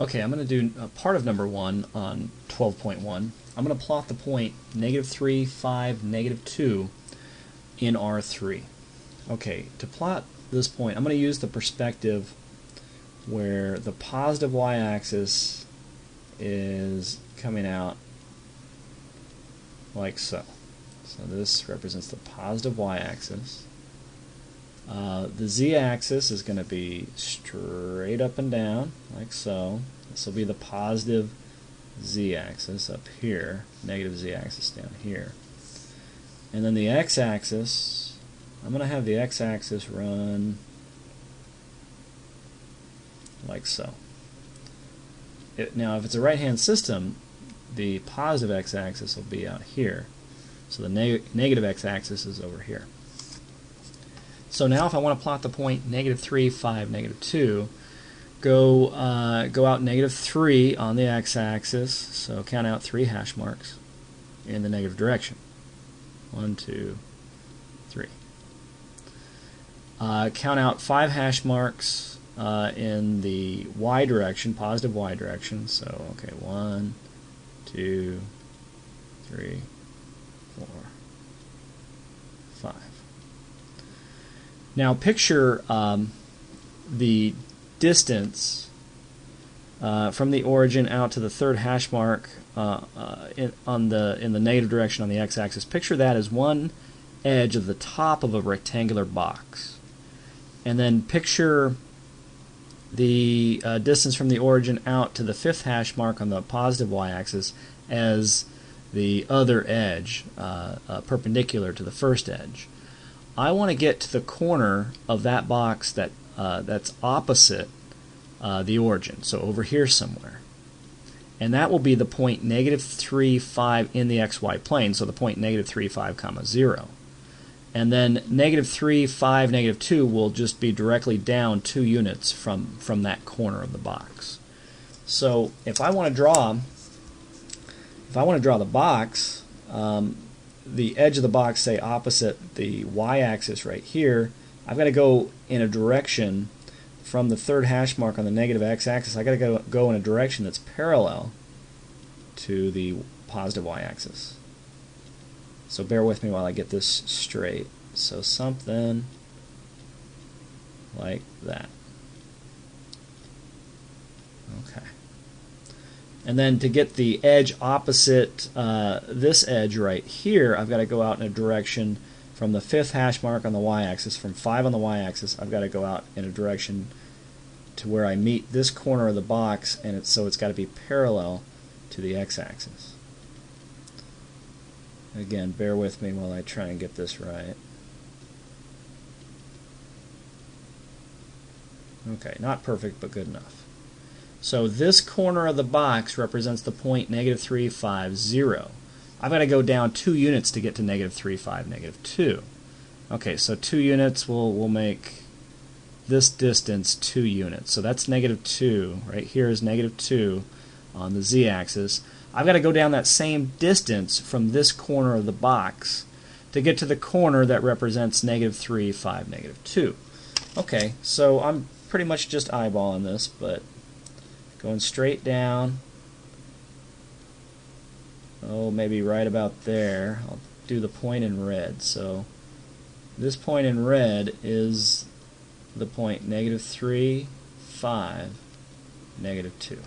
Okay, I'm going to do part of number 1 on 12.1. I'm going to plot the point -3, 5, -2 in R3. Okay, to plot this point, I'm going to use the perspective where the positive y-axis is coming out like so. So this represents the positive y-axis. The z-axis is going to be straight up and down, like so. This will be the positive z-axis up here, negative z-axis down here. And then the x-axis, I'm going to have the x-axis run like so. Now, if it's a right-hand system, the positive x-axis will be out here. So the negative x-axis is over here. So now if I want to plot the point -3, 5, -2, go out -3 on the x-axis, so count out 3 hash marks in the negative direction. 1, 2, 3. Count out 5 hash marks in the y direction, positive y direction. So, okay, 1, 2, 3, 4, 5. Now picture the distance from the origin out to the third hash mark in the negative direction on the x-axis. Picture that as one edge of the top of a rectangular box. And then picture the distance from the origin out to the fifth hash mark on the positive y-axis as the other edge, perpendicular to the first edge. I want to get to the corner of that box that's opposite the origin, so over here somewhere. And that will be the point -3, 5 in the xy plane, so the point -3, 5, 0. And then -3, 5, -2 will just be directly down 2 units from that corner of the box. So if I want to draw the box, the edge of the box, say opposite the y-axis right here, I've got to go in a direction from the third hash mark on the negative x-axis. I've got to go in a direction that's parallel to the positive y-axis. So bear with me while I get this straight. So something like that. Okay. And then to get the edge opposite this edge right here, I've got to go out in a direction from the fifth hash mark on the y-axis, from 5 on the y-axis. I've got to go out in a direction to where I meet this corner of the box, and so it's got to be parallel to the x-axis. Again, bear with me while I try and get this right. Okay, not perfect, but good enough. So this corner of the box represents the point -3, 5, 0. I've got to go down 2 units to get to -3, 5, -2. Okay, so 2 units will make this distance 2 units. So that's -2. Right here is -2 on the z-axis. I've got to go down that same distance from this corner of the box to get to the corner that represents -3, 5, -2. Okay, so I'm pretty much just eyeballing this, but going straight down, maybe right about there. I'll do the point in red. So this point in red is the point -3, 5, -2.